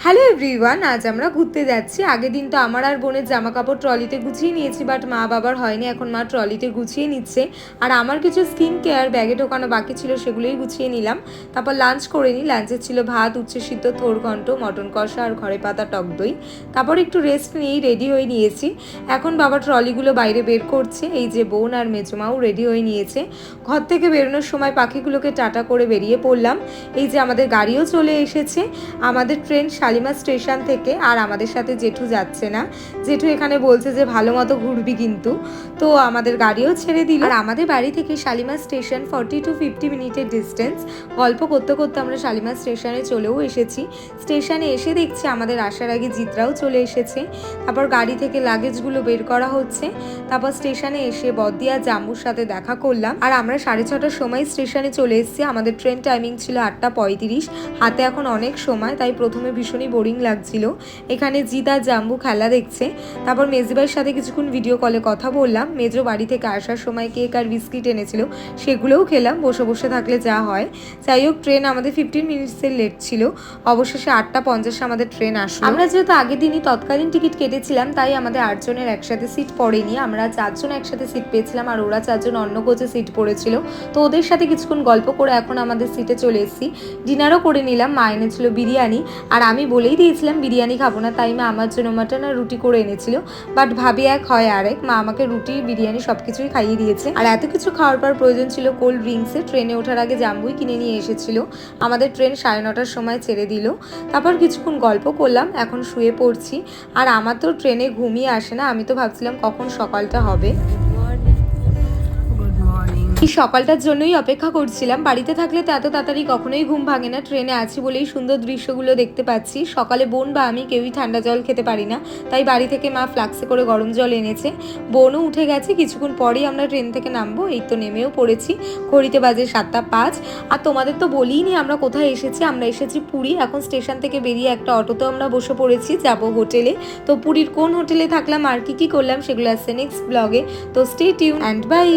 Hello everyone, আজ আমরা ঘুরতে যাচ্ছি। আগের দিন তো আমার আর বোনের জামা কাপড় ট্রলিতে গুছিয়ে নিয়েছি, বাট মা বাবার হয়নি, এখন মা ট্রলিতে গুছিয়ে নিচ্ছে। আর আমার কিছু স্কিন কেয়ার ব্যাগে ঢোকানো বাকি ছিল, সেগুলোই গুছিয়ে নিলাম। তারপর লাঞ্চ করে নিই। লাঞ্চে ছিল ভাত, উচ্ছে সিদ্ধ, থোর ঘন্ট, মটন কষা আর ঘরে পাতা টক দই। তারপর একটু রেস্ট নিয়েই রেডি হয়ে নিয়েছি। এখন বাবা ট্রলিগুলো বাইরে বের করছে। এই যে বোন আর মেজমাও রেডি হয়ে নিয়েছে। ঘর থেকে বেরোনোর সময় পাখিগুলোকে টাটা করে বেরিয়ে পড়লাম। এই যে আমাদের গাড়িও চলে এসেছে। আমাদের ট্রেন শালিমার স্টেশন থেকে। আর আমাদের সাথে জেঠু যাচ্ছে না। জেঠু এখানে বলছে যে ভালো মতো ঘুরবি কিন্তু। তো আমাদের গাড়িও ছেড়ে দিল। আর আমাদের বাড়ি থেকে শালিমার স্টেশন 40 to 50 মিনিটের ডিস্টেন্স। গল্প করতে করতে আমরা শালিমার স্টেশনে চলেও এসেছি। স্টেশনে এসে দেখছি আমাদের আসার আগে জিত্রাও চলে এসেছে। তারপর গাড়ি থেকে লাগেজগুলো বের করা হচ্ছে। তারপর স্টেশনে এসে বদ্দি আর জাম্বুর সাথে দেখা করলাম। আর আমরা 6:30টার সময় স্টেশনে চলে এসেছি। আমাদের ট্রেন টাইমিং ছিল 8:35। হাতে এখন অনেক সময়, তাই প্রথমে ভীষণই বোরিং লাগছিল। এখানে জিৎ আর জাম্বু খেলা দেখছে। তারপর মেজবাইয়ের সাথে কিছুক্ষণ ভিডিও কলে কথা বললাম। মেজো বাড়ি থেকে আসার সময় কেক আর বিস্কিট এনেছিল, সেগুলোও খেলাম। বসে বসে থাকলে যা হয়। যাই হোক, ট্রেন আমাদের 15 মিনিটসের লেট ছিল। অবশেষে 8:50 আমাদের ট্রেন আসলো। আমরা যেহেতু আগের দিনই তৎকালীন টিকিট কেটেছিলাম, তাই আমাদের 8 জনের একসাথে সিট পড়েনি। আমরা 4 জন একসাথে সিট পেয়েছিলাম, আর ওরা 4 জন অন্য কোচে সিট পড়েছিল। তো ওদের সাথে কিছুক্ষণ গল্প করে এখন আমাদের সিটে চলে এসেছি। ডিনারও করে নিলাম। মা এনেছিল বিরিয়ানি, আর আমি বলেই দিয়েছিলাম বিরিয়ানি খাবো না, তাই মা আমার জন্য মাটন আর রুটি করে এনেছিল। বাট ভাবি এক হয় আরেক, মা আমাকে রুটি বিরিয়ানি সবকিছুই খাইয়ে দিয়েছে। আর এত কিছু খাওয়ার পর প্রয়োজন ছিল কোল্ড ড্রিঙ্কসের। ট্রেনে ওঠার আগে জাম্বুই কিনে নিয়ে এসেছিল। আমাদের ট্রেন 9:30টার সময় ছেড়ে দিল। তারপর কিছুক্ষণ গল্প করলাম, এখন শুয়ে পড়ছি। আর আমার তো ট্রেনে ঘুমিয়ে আসে না, আমি তো ভাবছিলাম কখন সকালটা হবে। এই সকালটার জন্যই অপেক্ষা করছিলাম। বাড়িতে থাকলে তো এত তাড়াতাড়ি কখনোই ঘুম ভাঙে না। ট্রেনে আছি বলেই সুন্দর দৃশ্যগুলো দেখতে পাচ্ছি। সকালে বোন বা আমি কেউই ঠান্ডা জল খেতে পারি না, তাই বাড়ি থেকে মা ফ্লাক্সে করে গরম জল এনেছে। বোনও উঠে গেছে, কিছুক্ষণ পরেই আমরা ট্রেন থেকে নামবো। এই তো নেমেও পড়েছি। ঘড়িতে বাজে 7:05। আর তোমাদের তো বলিনি আমরা কোথায় এসেছি। আমরা এসেছি পুরী। এখন স্টেশন থেকে বেরিয়ে একটা অটোতে আমরা বসে পড়েছি, যাব হোটেলে। তো পুরীর কোন হোটেলে থাকলাম আর কি করলাম সেগুলো আসছে নেক্সট ব্লগে। তো স্টে টিউন অ্যান্ড বাই।